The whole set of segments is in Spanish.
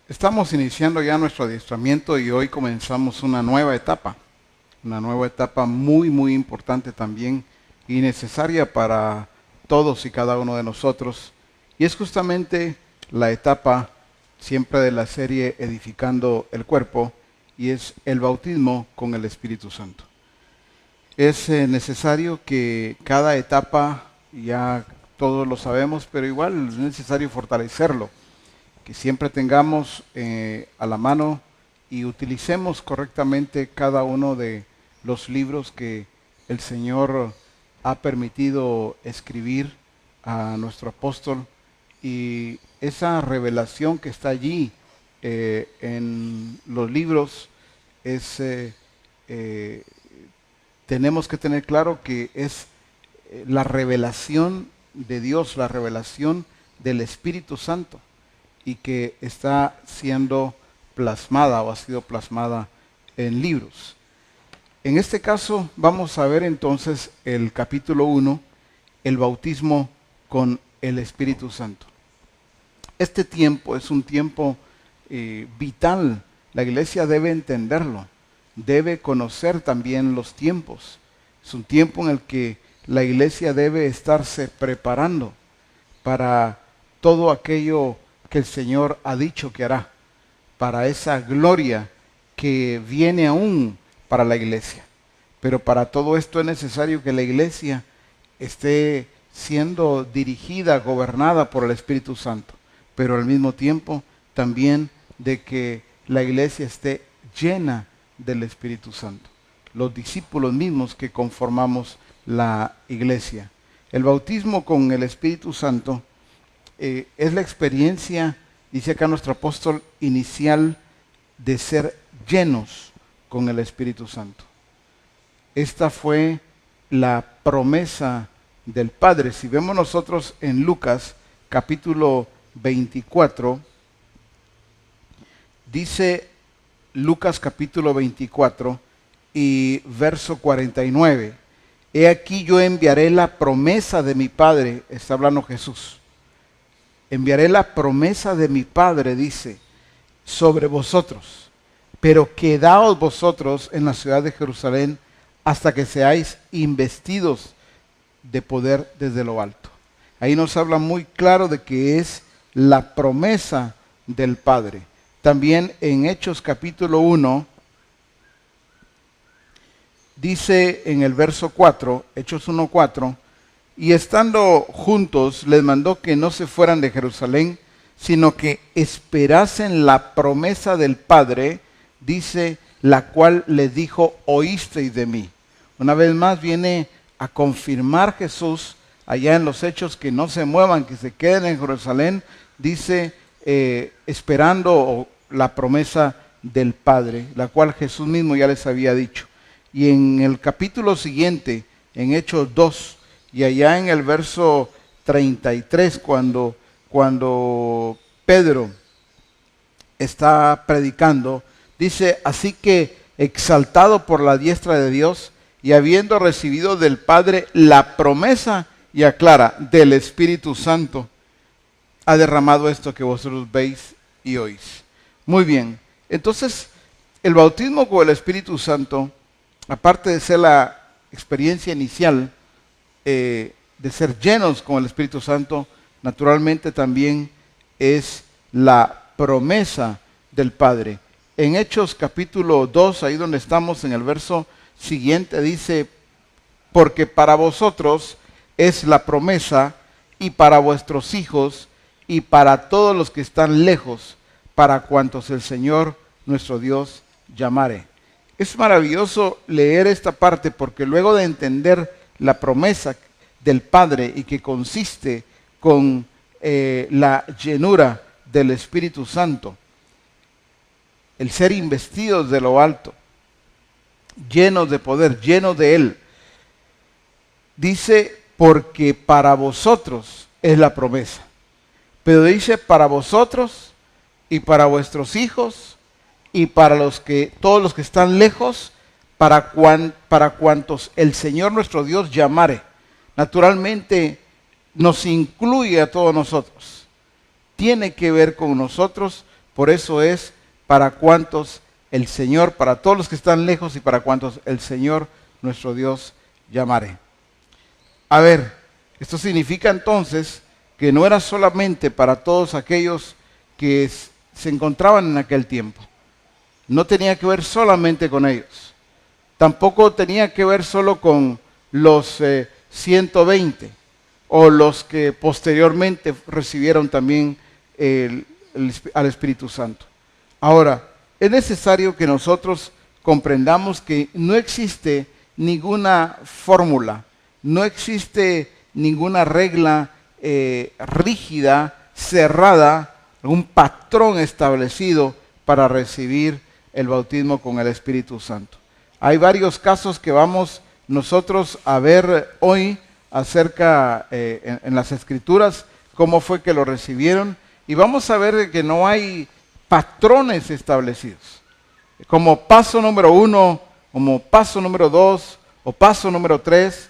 Estamos iniciando ya nuestro adiestramiento y hoy comenzamos una nueva etapa muy importante también y necesaria para todos y cada uno de nosotros. Y es justamente la etapa siempre de la serie Edificando el Cuerpo, y es el bautismo con el Espíritu Santo. Es necesario que cada etapa, ya todos lo sabemos, pero igual es necesario fortalecerlo, que siempre tengamos a la mano y utilicemos correctamente cada uno de los libros que el Señor ha permitido escribir a nuestro apóstol, y esa revelación que está allí en los libros tenemos que tener claro que es la revelación de Dios, la revelación del Espíritu Santo, y que está siendo plasmada o ha sido plasmada en libros. En este caso vamos a ver entonces el capítulo 1, el bautismo con el Espíritu Santo. Este tiempo es un tiempo vital. La iglesia debe entenderlo, debe conocer también los tiempos. Es un tiempo en el que la iglesia debe estarse preparando para todo aquello que el Señor ha dicho que hará, para esa gloria que viene aún para la iglesia. Pero para todo esto es necesario que la iglesia esté siendo dirigida, gobernada por el Espíritu Santo, pero al mismo tiempo también de que la iglesia esté llena del Espíritu Santo, los discípulos mismos que conformamos la iglesia. El bautismo con el Espíritu Santo es la experiencia, dice acá nuestro apóstol, inicial de ser llenos con el Espíritu Santo. Esta fue la promesa del Padre. Si vemos nosotros en Lucas capítulo 24, dice Lucas capítulo 24 y verso 49, he aquí yo enviaré la promesa de mi Padre, está hablando Jesús. Enviaré la promesa de mi Padre, dice, sobre vosotros, pero quedaos vosotros en la ciudad de Jerusalén hasta que seáis investidos de poder desde lo alto. Ahí nos habla muy claro de que es la promesa del Padre. También en Hechos capítulo 1, dice en el verso 4, Hechos 1:4, y estando juntos les mandó que no se fueran de Jerusalén, sino que esperasen la promesa del Padre, dice, la cual les dijo, oísteis de mí. Una vez más viene a confirmar Jesús allá en los Hechos que no se muevan, que se queden en Jerusalén, dice, esperando la promesa del Padre, la cual Jesús mismo ya les había dicho. Y en el capítulo siguiente, en Hechos 2, y allá en el verso 33, cuando Pedro está predicando, dice, así que exaltado por la diestra de Dios y habiendo recibido del Padre la promesa, y aclara, del Espíritu Santo, ha derramado esto que vosotros veis y oís. Muy bien, entonces el bautismo con el Espíritu Santo, aparte de ser la experiencia inicial, de ser llenos con el Espíritu Santo, naturalmente también es la promesa del Padre. En Hechos capítulo 2, ahí donde estamos en el verso siguiente, dice, porque para vosotros es la promesa, y para vuestros hijos, y para todos los que están lejos, para cuantos el Señor nuestro Dios llamare. Es maravilloso leer esta parte, porque luego de entender la promesa del Padre y que consiste con la llenura del Espíritu Santo, el ser investidos de lo alto, llenos de poder, llenos de Él, dice, porque para vosotros es la promesa, pero dice para vosotros y para vuestros hijos y para todos los que están lejos, para cuantos el Señor nuestro Dios llamare. Naturalmente nos incluye a todos nosotros. Tiene que ver con nosotros Por eso es para cuantos el Señor, para todos los que están lejos y para cuantos el Señor nuestro Dios llamare. A ver, esto significa entonces que no era solamente para todos aquellos que se encontraban en aquel tiempo. No tenía que ver solamente con ellos. Tampoco tenía que ver solo con los 120 o los que posteriormente recibieron también al Espíritu Santo. Ahora, es necesario que nosotros comprendamos que no existe ninguna fórmula, no existe ninguna regla rígida, cerrada, un patrón establecido para recibir el bautismo con el Espíritu Santo. Hay varios casos que vamos nosotros a ver hoy acerca en las Escrituras, cómo fue que lo recibieron, y vamos a ver que no hay patrones establecidos. Como paso número 1, como paso número 2 o paso número 3,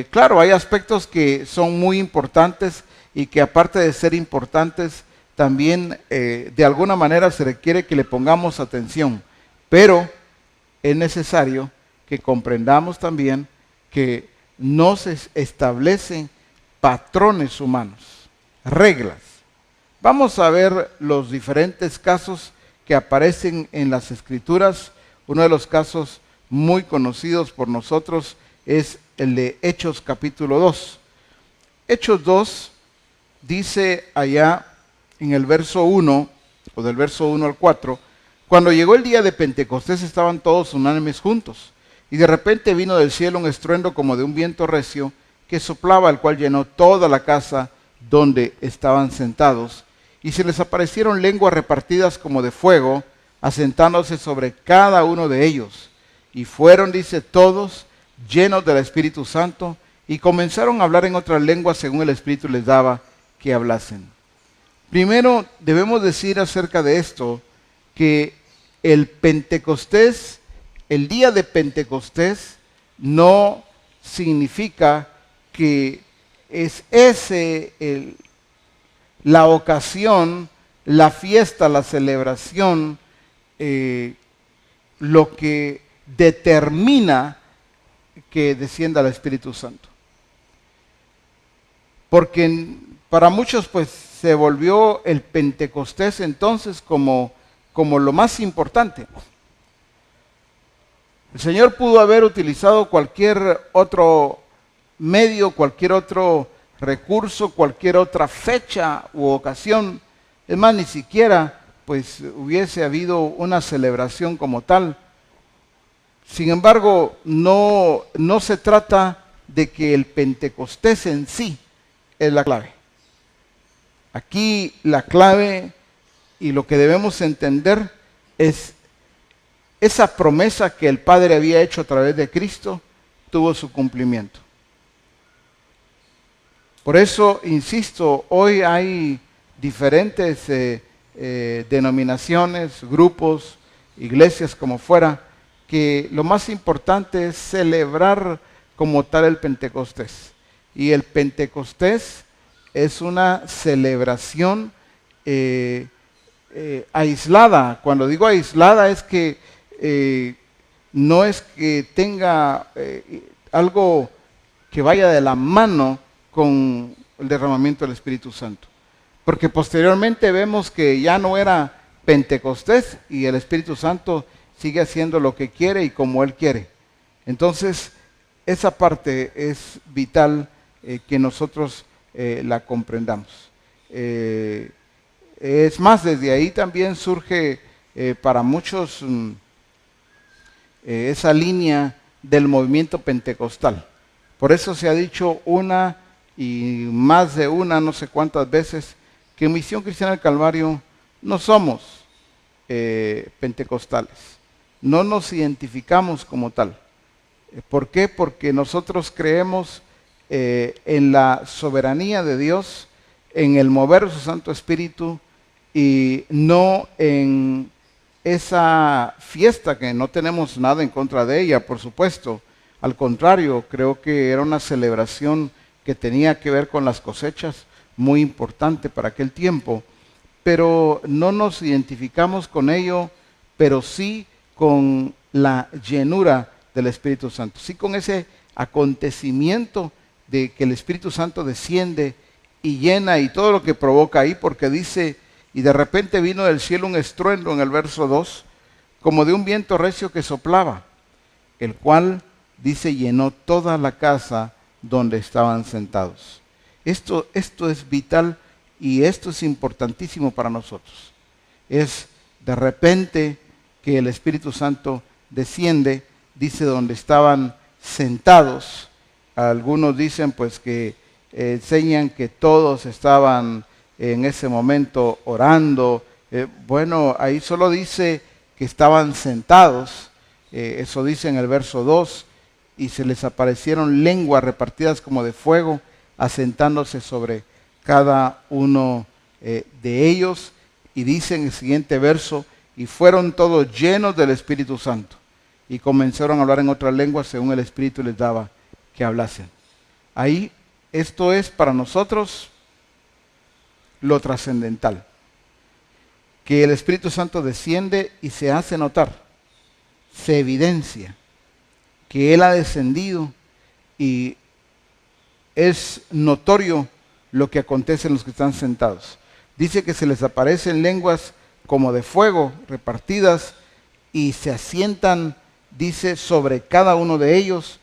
claro, hay aspectos que son muy importantes y que aparte de ser importantes, también de alguna manera se requiere que le pongamos atención, pero es necesario que comprendamos también que no se establecen patrones humanos, reglas. Vamos a ver los diferentes casos que aparecen en las Escrituras. Uno de los casos muy conocidos por nosotros es el de Hechos capítulo 2. Hechos 2 dice allá en el verso 1, o del verso 1 al 4, cuando llegó el día de Pentecostés estaban todos unánimes juntos, y de repente vino del cielo un estruendo como de un viento recio que soplaba, el cual llenó toda la casa donde estaban sentados, y se les aparecieron lenguas repartidas como de fuego, asentándose sobre cada uno de ellos. Y fueron, dice, todos llenos del Espíritu Santo, y comenzaron a hablar en otras lenguas según el Espíritu les daba que hablasen. Primero debemos decir acerca de esto que el Pentecostés, el día de Pentecostés, no significa que es la ocasión, la fiesta, la celebración, lo que determina que descienda el Espíritu Santo. Porque para muchos pues se volvió el Pentecostés entonces como lo más importante. El Señor pudo haber utilizado cualquier otro medio, cualquier otro recurso, cualquier otra fecha u ocasión. Es más, ni siquiera pues hubiese habido una celebración como tal. Sin embargo, no se trata de que el Pentecostés en sí es la clave. Aquí la clave y lo que debemos entender es esa promesa que el Padre había hecho a través de Cristo tuvo su cumplimiento. Por eso, insisto, hoy hay diferentes denominaciones, grupos, iglesias como fuera, que lo más importante es celebrar como tal el Pentecostés. Y el Pentecostés es una celebración aislada. Cuando digo aislada es que no es que tenga algo que vaya de la mano con el derramamiento del Espíritu Santo. Porque posteriormente vemos que ya no era Pentecostés y el Espíritu Santo sigue haciendo lo que quiere y como Él quiere. Entonces, esa parte es vital que nosotros la comprendamos. Es más, desde ahí también surge para muchos esa línea del movimiento pentecostal. Por eso se ha dicho una y más de una, no sé cuántas veces, que en Misión Cristiana del Calvario no somos pentecostales. No nos identificamos como tal. ¿Por qué? Porque nosotros creemos en la soberanía de Dios, en el mover de su Santo Espíritu y no en esa fiesta que no tenemos nada en contra de ella, por supuesto. Al contrario, creo que era una celebración que tenía que ver con las cosechas, muy importante para aquel tiempo. pero no nos identificamos con ello, pero sí con la llenura del Espíritu Santo, sí con ese acontecimiento de que el Espíritu Santo desciende y llena y todo lo que provoca ahí, porque dice, y de repente vino del cielo un estruendo en el verso 2, como de un viento recio que soplaba, el cual, dice, llenó toda la casa donde estaban sentados. Esto es vital y esto es importantísimo para nosotros. Es de repente que el Espíritu Santo desciende, dice, donde estaban sentados. Algunos dicen pues que enseñan que todos estaban en ese momento orando. Bueno, ahí solo dice que estaban sentados, eso dice en el verso 2, y se les aparecieron lenguas repartidas como de fuego, asentándose sobre cada uno de ellos, y dice en el siguiente verso, y fueron todos llenos del Espíritu Santo, y comenzaron a hablar en otras lenguas según el Espíritu les daba que hablasen. Ahí, esto es para nosotros lo trascendental, que el Espíritu Santo desciende y se hace notar, se evidencia que Él ha descendido y es notorio lo que acontece en los que están sentados. Dice que se les aparecen lenguas como de fuego repartidas y se asientan, dice, sobre cada uno de ellos.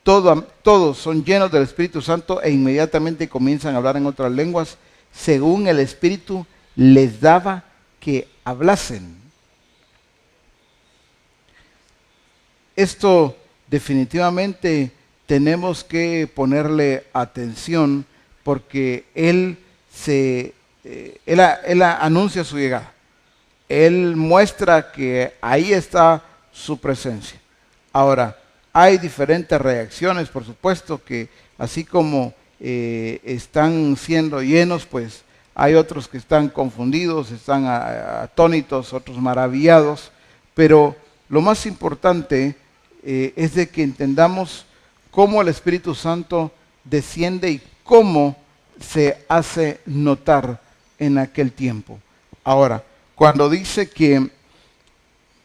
Todos son llenos del Espíritu Santo e inmediatamente comienzan a hablar en otras lenguas según el Espíritu les daba que hablasen. Esto definitivamente tenemos que ponerle atención porque Él anuncia su llegada. Él muestra que ahí está su presencia. Ahora, hay diferentes reacciones, por supuesto, que así como están siendo llenos, pues hay otros que están confundidos, están atónitos, otros maravillados, pero lo más importante es de que entendamos cómo el Espíritu Santo desciende y cómo se hace notar en aquel tiempo. Ahora, cuando dice que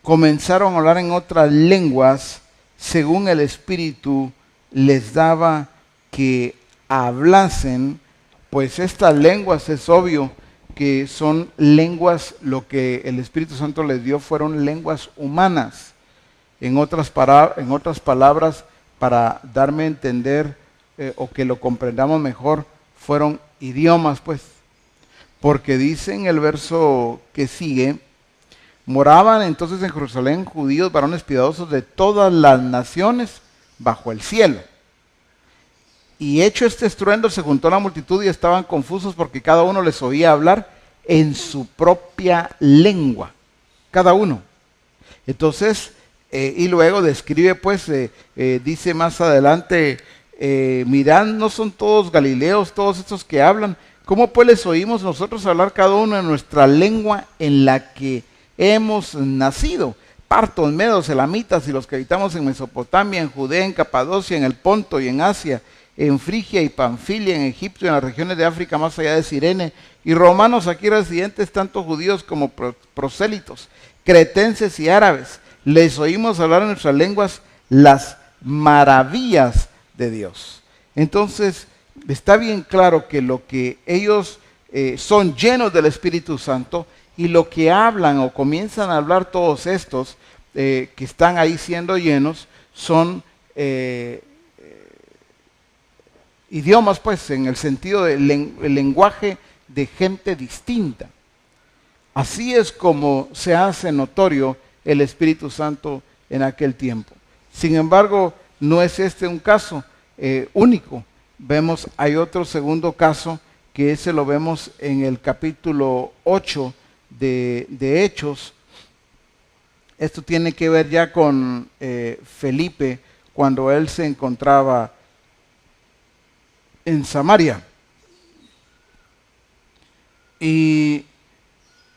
comenzaron a hablar en otras lenguas, según el Espíritu les daba que hablasen, pues estas lenguas es obvio que son lenguas, lo que el Espíritu Santo les dio fueron lenguas humanas. En otras palabras, para darme a entender o que lo comprendamos mejor, fueron idiomas, pues. Porque dice en el verso que sigue, moraban entonces en Jerusalén judíos, varones piadosos de todas las naciones bajo el cielo. Y hecho este estruendo, se juntó la multitud y estaban confusos porque cada uno les oía hablar en su propia lengua. Cada uno. Entonces, y luego describe, pues, dice más adelante, mirad, no son todos galileos, todos estos que hablan. ¿Cómo pues les oímos nosotros hablar cada uno en nuestra lengua en la que hemos nacido? Partos, medos, elamitas y los que habitamos en Mesopotamia, en Judea, en Capadocia, en el Ponto y en Asia, en Frigia y Panfilia, en Egipto y en las regiones de África más allá de Cirene, y romanos aquí residentes, tanto judíos como prosélitos, cretenses y árabes. Les oímos hablar en nuestras lenguas las maravillas de Dios. Entonces, está bien claro que lo que ellos son llenos del Espíritu Santo y lo que hablan o comienzan a hablar todos estos que están ahí siendo llenos son idiomas, pues, en el sentido del lenguaje de gente distinta. Así es como se hace notorio el Espíritu Santo en aquel tiempo. Sin embargo, no es este un caso único. Hay otro segundo caso que ese lo vemos en el capítulo 8 de Hechos. Esto tiene que ver ya con Felipe cuando él se encontraba en Samaria. Y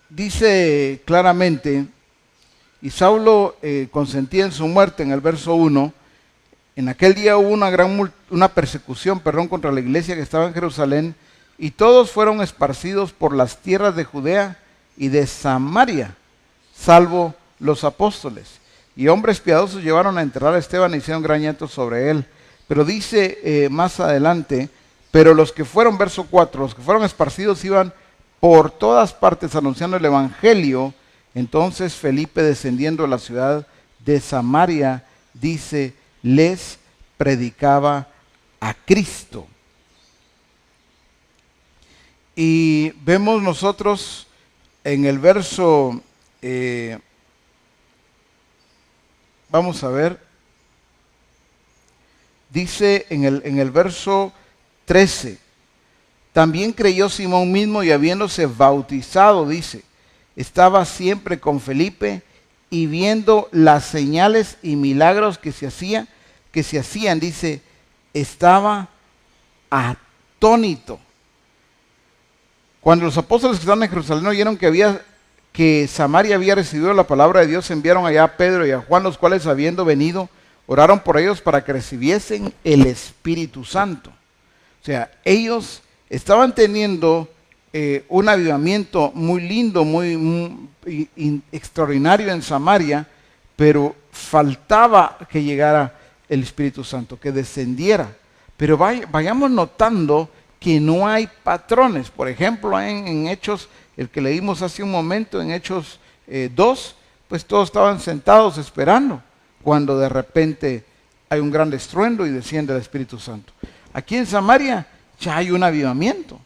dice claramente, y Saulo consentía en su muerte en el verso 1, en aquel día hubo una persecución contra la iglesia que estaba en Jerusalén, y todos fueron esparcidos por las tierras de Judea y de Samaria, salvo los apóstoles. Y hombres piadosos llevaron a enterrar a Esteban e hicieron gran llanto sobre él. Pero dice más adelante, pero los que fueron, verso 4, los que fueron esparcidos iban por todas partes anunciando el evangelio. Entonces Felipe, descendiendo a la ciudad de Samaria, dice, les predicaba a Cristo. Y vemos nosotros en el verso, vamos a ver, dice en el verso 13, también creyó Simón mismo y habiéndose bautizado, dice, estaba siempre con Felipe y viendo las señales y milagros que se hacían, dice, estaba atónito. Cuando los apóstoles que estaban en Jerusalén oyeron que Samaria había recibido la palabra de Dios, enviaron allá a Pedro y a Juan, los cuales habiendo venido, oraron por ellos para que recibiesen el Espíritu Santo. O sea, ellos estaban teniendo un avivamiento muy lindo, muy extraordinario en Samaria, pero faltaba que llegara el Espíritu Santo, que descendiera. Pero vayamos notando que no hay patrones. Por ejemplo, en Hechos, el que leímos hace un momento, en Hechos 2, pues todos estaban sentados esperando, cuando de repente hay un gran estruendo y desciende el Espíritu Santo. Aquí en Samaria ya hay un avivamiento,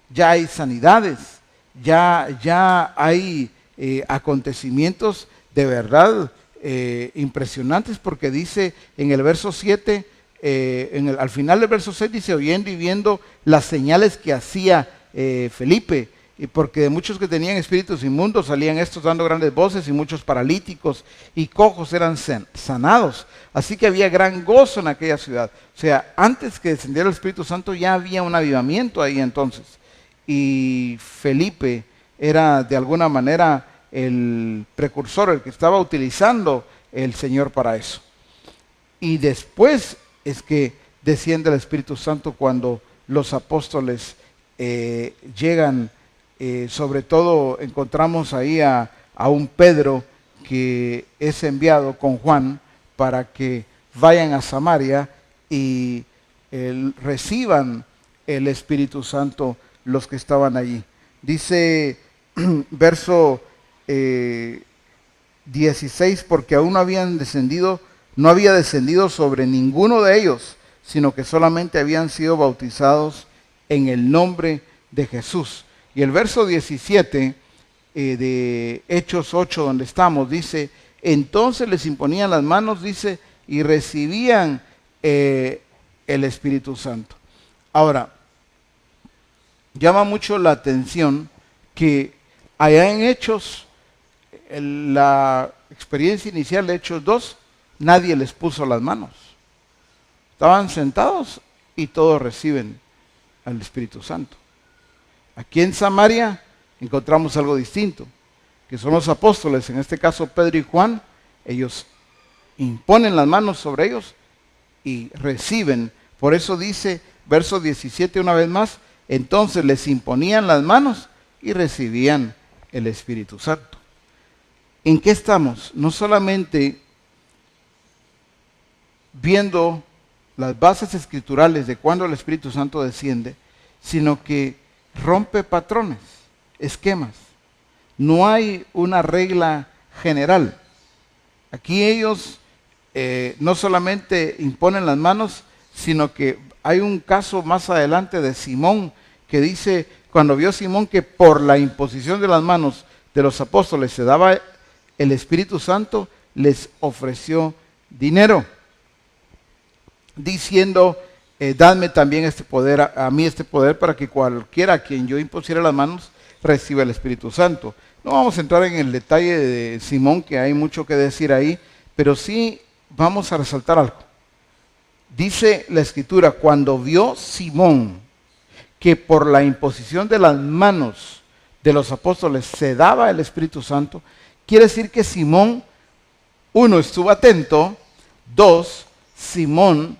ya hay sanidades, ya hay acontecimientos de verdad impresionantes, porque dice en el verso 7, al final del verso 6 dice, oyendo y viendo las señales que hacía Felipe, y porque de muchos que tenían espíritus inmundos salían estos dando grandes voces, y muchos paralíticos y cojos eran sanados. Así que había gran gozo en aquella ciudad. O sea, antes que descendiera el Espíritu Santo ya había un avivamiento ahí entonces. Y Felipe era de alguna manera el precursor, el que estaba utilizando el Señor para eso. Y después es que desciende el Espíritu Santo cuando los apóstoles llegan. Sobre todo encontramos ahí a un Pedro que es enviado con Juan para que vayan a Samaria y reciban el Espíritu Santo los que estaban allí. Dice verso 16, porque aún no había descendido sobre ninguno de ellos, sino que solamente habían sido bautizados en el nombre de Jesús. Y el verso 17 de Hechos 8, donde estamos, dice, entonces les imponían las manos, dice, y recibían el Espíritu Santo. Ahora, llama mucho la atención que allá en Hechos, la experiencia inicial de Hechos 2, nadie les puso las manos. Estaban sentados y todos reciben al Espíritu Santo. Aquí en Samaria encontramos algo distinto, que son los apóstoles, en este caso Pedro y Juan. Ellos imponen las manos sobre ellos y reciben. Por eso dice, verso 17 una vez más, entonces les imponían las manos y recibían el Espíritu Santo. ¿En qué estamos? No solamente viendo las bases escriturales de cuando el Espíritu Santo desciende, sino que rompe patrones, esquemas. No hay una regla general. Aquí ellos no solamente imponen las manos, sino que hay un caso más adelante de Simón, que dice, cuando vio Simón que por la imposición de las manos de los apóstoles se daba el Espíritu Santo, les ofreció dinero, diciendo, dadme también este poder, a mí este poder, para que cualquiera a quien yo impusiera las manos reciba el Espíritu Santo. No vamos a entrar en el detalle de Simón, que hay mucho que decir ahí, pero sí vamos a resaltar algo. Dice la Escritura, cuando vio Simón que por la imposición de las manos de los apóstoles se daba el Espíritu Santo, quiere decir que Simón, uno, estuvo atento, dos, Simón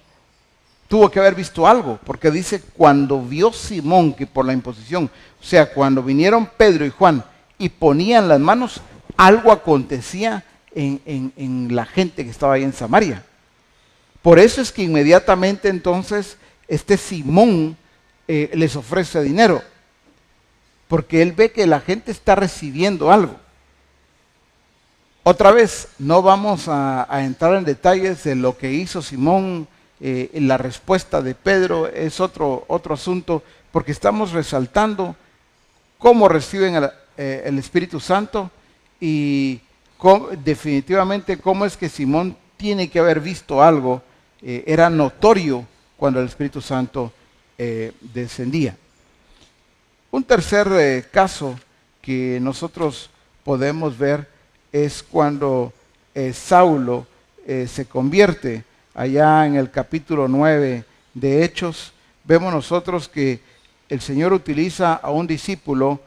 tuvo que haber visto algo, porque dice, cuando vio Simón que por la imposición, o sea, cuando vinieron Pedro y Juan y ponían las manos, algo acontecía en la gente que estaba ahí en Samaria. Por eso es que inmediatamente entonces Simón les ofrece dinero, porque él ve que la gente está recibiendo algo. Otra vez, no vamos a entrar en detalles de lo que hizo Simón, la respuesta de Pedro es otro asunto, porque estamos resaltando cómo reciben el Espíritu Santo y definitivamente cómo es que Simón tiene que haber visto algo. Era notorio cuando el Espíritu Santo descendía. Un tercer caso que nosotros podemos ver es cuando Saulo se convierte. Allá en el capítulo 9 de Hechos, vemos nosotros que el Señor utiliza a un discípulo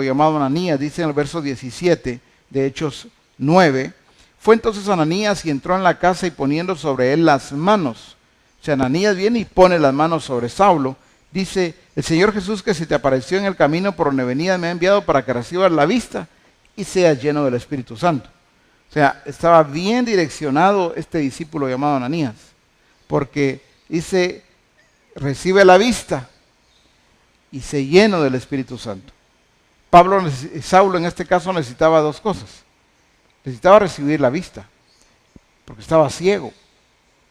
llamado Ananías, dice en el verso 17 de Hechos 9. Fue entonces Ananías y entró en la casa y poniendo sobre él las manos. O sea, Ananías viene y pone las manos sobre Saulo. Dice, el Señor Jesús que se te apareció en el camino por donde venías me ha enviado para que recibas la vista y seas lleno del Espíritu Santo. O sea, estaba bien direccionado este discípulo llamado Ananías, porque dice, recibe la vista y se lleno del Espíritu Santo. Saulo en este caso necesitaba dos cosas. Necesitaba recibir la vista, porque estaba ciego,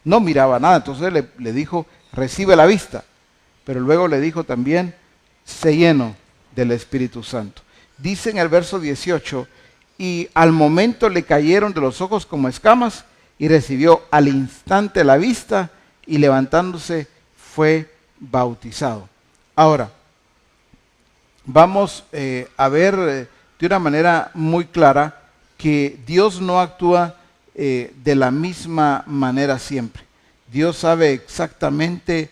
no miraba nada. Entonces le dijo, recibe la vista, pero luego le dijo también, sé lleno del Espíritu Santo. Dice en el verso 18, y al momento le cayeron de los ojos como escamas y recibió al instante la vista y levantándose fue bautizado. Ahora, vamos a ver de una manera muy clara que Dios no actúa de la misma manera siempre. Dios sabe exactamente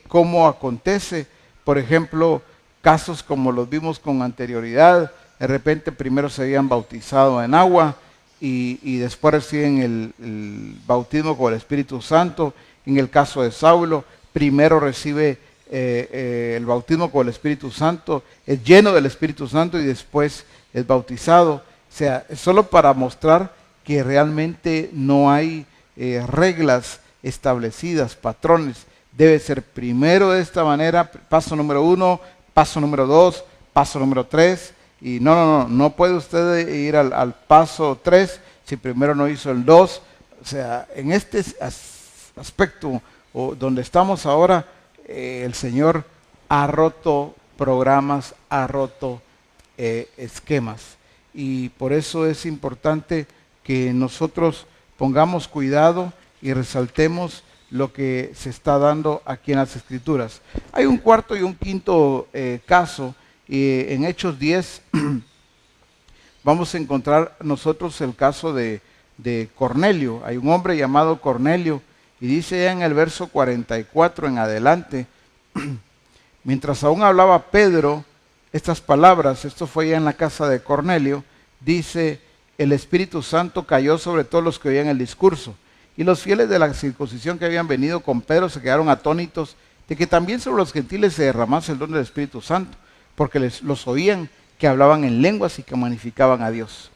cómo acontece. Por ejemplo, casos como los vimos con anterioridad, de repente primero se habían bautizado en agua y después reciben el bautismo con el Espíritu Santo. En el caso de Saulo, primero recibe el bautismo con el Espíritu Santo, es lleno del Espíritu Santo y después es bautizado. O sea, es solo para mostrar que realmente no hay reglas establecidas, patrones. Debe ser primero de esta manera, paso número 1, paso número 2, paso número 3. Y no puede usted ir al paso 3 si primero no hizo el 2. O sea, en este aspecto donde estamos ahora, el Señor ha roto programas, ha roto esquemas. Y por eso es importante que nosotros pongamos cuidado y resaltemos lo que se está dando aquí en las Escrituras. Hay un cuarto y un quinto caso. En Hechos 10 vamos a encontrar nosotros el caso de Cornelio. Hay un hombre llamado Cornelio y dice ya en el verso 44 en adelante, mientras aún hablaba Pedro estas palabras, esto fue ya en la casa de Cornelio, dice, el Espíritu Santo cayó sobre todos los que oían el discurso y los fieles de la circuncisión que habían venido con Pedro se quedaron atónitos de que también sobre los gentiles se derramase el don del Espíritu Santo, porque los oían que hablaban en lenguas y que magnificaban a Dios.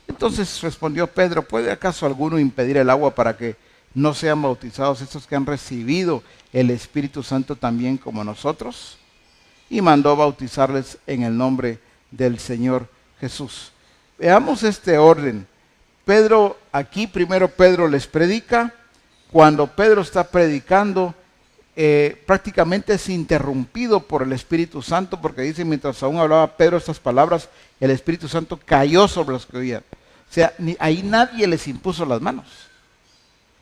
Entonces respondió Pedro, ¿puede acaso alguno impedir el agua para que no sean bautizados estos que han recibido el Espíritu Santo también como nosotros? Y mandó bautizarles en el nombre del Señor Jesús. Veamos este orden. Primero Pedro les predica. Cuando Pedro está predicando, prácticamente es interrumpido por el Espíritu Santo, porque dice, mientras aún hablaba Pedro estas palabras, el Espíritu Santo cayó sobre los que oían. O sea, ahí nadie les impuso las manos.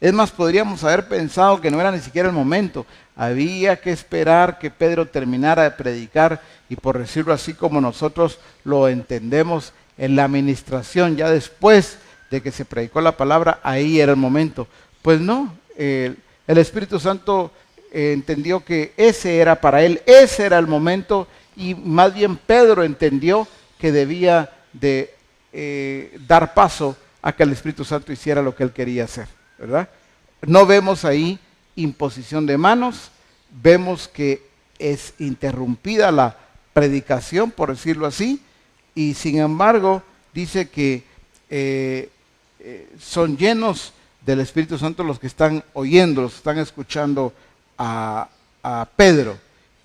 Es más, podríamos haber pensado que no era ni siquiera el momento. Había que esperar que Pedro terminara de predicar y, por decirlo así como nosotros lo entendemos, en la administración, ya después de que se predicó la palabra, ahí era el momento. Pues no, el Espíritu Santo entendió que ese era para él, ese era el momento, y más bien Pedro entendió que debía de dar paso a que el Espíritu Santo hiciera lo que él quería hacer, ¿verdad? No vemos ahí imposición de manos, vemos que es interrumpida la predicación, por decirlo así, y sin embargo dice que son llenos del Espíritu Santo los que están oyendo, los que están escuchando a Pedro.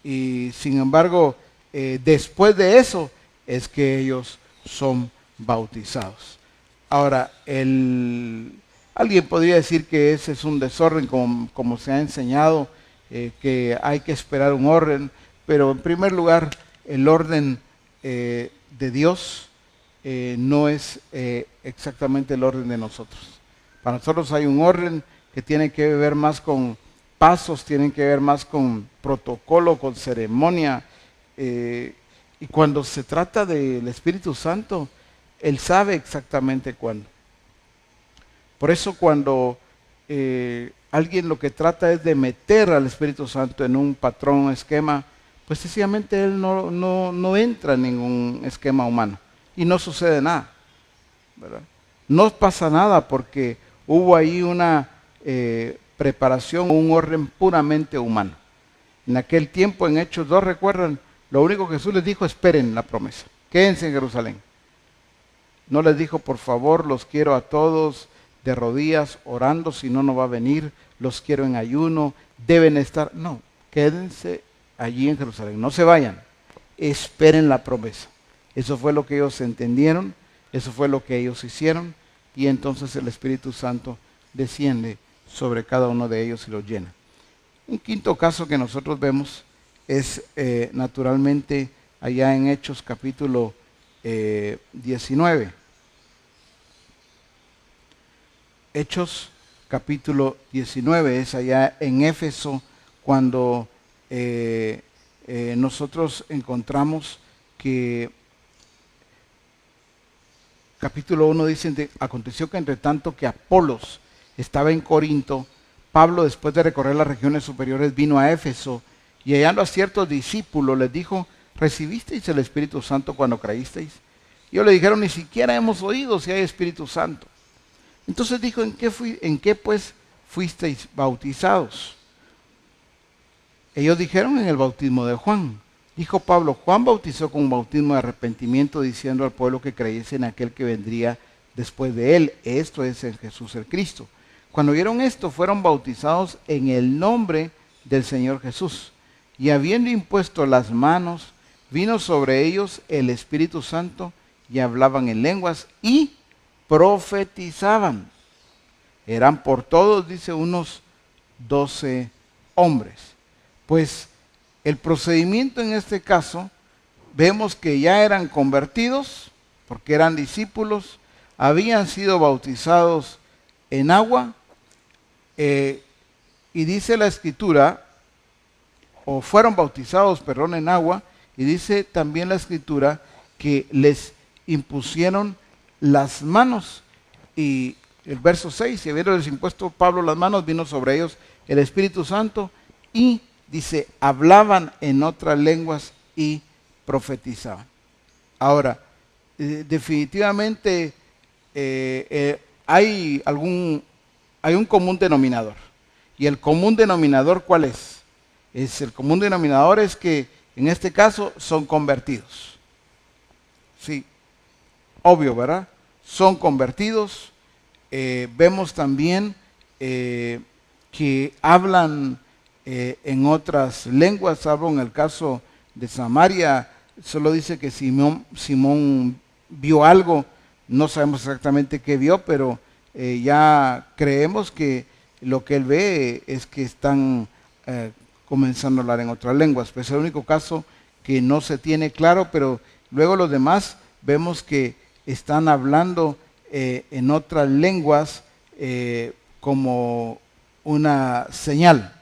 Y sin embargo, después de eso es que ellos son bautizados. Ahora, alguien podría decir que ese es un desorden, como se ha enseñado, que hay que esperar un orden, pero en primer lugar, el orden de Dios no es exactamente el orden de nosotros. Para nosotros hay un orden que tiene que ver más con pasos, tiene que ver más con protocolo, con ceremonia. Y cuando se trata del Espíritu Santo, Él sabe exactamente cuándo. Por eso cuando alguien lo que trata es de meter al Espíritu Santo en un patrón, un esquema, pues sencillamente Él no entra en ningún esquema humano y no sucede nada, ¿verdad? No pasa nada porque hubo ahí una preparación, un orden puramente humano. En aquel tiempo, en Hechos 2, recuerdan, lo único que Jesús les dijo: esperen la promesa, quédense en Jerusalén. No les dijo: por favor, los quiero a todos de rodillas orando, si no, no va a venir, los quiero en ayuno, deben estar. No, quédense allí en Jerusalén, no se vayan, esperen la promesa. Eso fue lo que ellos entendieron, eso fue lo que ellos hicieron, y entonces el Espíritu Santo desciende sobre cada uno de ellos y los llena. Un quinto caso que nosotros vemos es naturalmente allá en Hechos capítulo 19. Hechos capítulo 19 es allá en Éfeso cuando nosotros encontramos que capítulo 1 dice: aconteció que entre tanto que Apolos estaba en Corinto, Pablo, después de recorrer las regiones superiores, vino a Éfeso, y hallando a ciertos discípulos les dijo: ¿recibisteis el Espíritu Santo cuando creísteis? Y ellos le dijeron: ni siquiera hemos oído si hay Espíritu Santo. Entonces dijo: ¿en qué pues fuisteis bautizados? Ellos dijeron: en el bautismo de Juan. Dijo Pablo: Juan bautizó con un bautismo de arrepentimiento, diciendo al pueblo que creyese en aquel que vendría después de él, esto es, en Jesús el Cristo. Cuando vieron esto, fueron bautizados en el nombre del Señor Jesús. Y habiendo impuesto las manos, vino sobre ellos el Espíritu Santo, y hablaban en lenguas y profetizaban. Eran por todos, dice, unos 12 hombres. Pues el procedimiento en este caso, vemos que ya eran convertidos, porque eran discípulos, habían sido bautizados en agua, y dice la Escritura, o fueron bautizados, perdón, en agua, y dice también la Escritura que les impusieron las manos. Y el verso 6, si habiéndoles impuesto Pablo las manos, vino sobre ellos el Espíritu Santo, y dice, hablaban en otras lenguas y profetizaban. Ahora, definitivamente hay un común denominador. ¿Y el común denominador cuál es? El común denominador es que en este caso son convertidos. Sí, obvio, ¿verdad? Son convertidos. Vemos también que hablan en otras lenguas. Hablo en el caso de Samaria, solo dice que Simón vio algo, no sabemos exactamente qué vio, pero ya creemos que lo que él ve es que están comenzando a hablar en otras lenguas. Pues es el único caso que no se tiene claro, pero luego los demás vemos que están hablando en otras lenguas como una señal.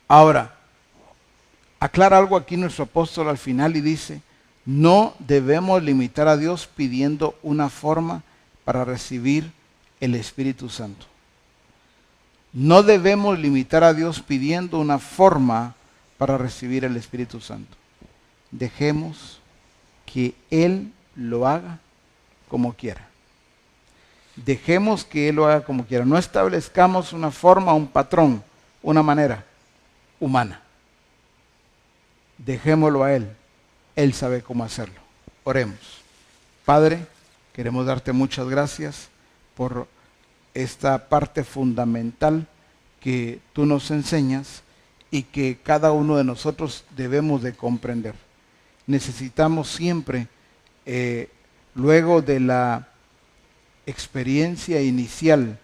Ahora, aclara algo aquí nuestro apóstol al final y dice: no debemos limitar a Dios pidiendo una forma para recibir el Espíritu Santo. No debemos limitar a Dios pidiendo una forma para recibir el Espíritu Santo. Dejemos que Él lo haga como quiera. Dejemos que Él lo haga como quiera. No establezcamos una forma, un patrón, una manera humana. Dejémoslo a Él. Él sabe cómo hacerlo. Oremos. Padre, queremos darte muchas gracias por esta parte fundamental que tú nos enseñas y que cada uno de nosotros debemos de comprender. Necesitamos siempre, luego de la experiencia inicial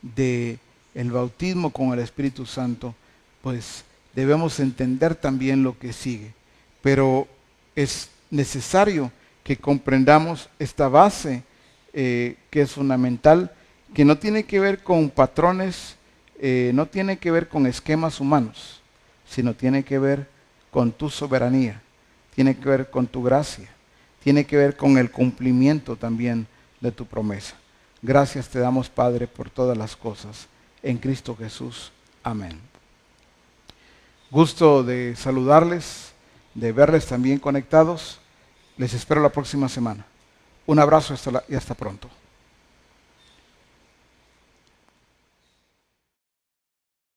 de el bautismo con el Espíritu Santo, pues debemos entender también lo que sigue. Pero es necesario que comprendamos esta base que es fundamental, que no tiene que ver con patrones, no tiene que ver con esquemas humanos, sino tiene que ver con tu soberanía, tiene que ver con tu gracia, tiene que ver con el cumplimiento también de tu promesa. Gracias te damos, Padre, por todas las cosas. En Cristo Jesús. Amén. Gusto de saludarles, de verles también conectados. Les espero la próxima semana. Un abrazo y hasta pronto.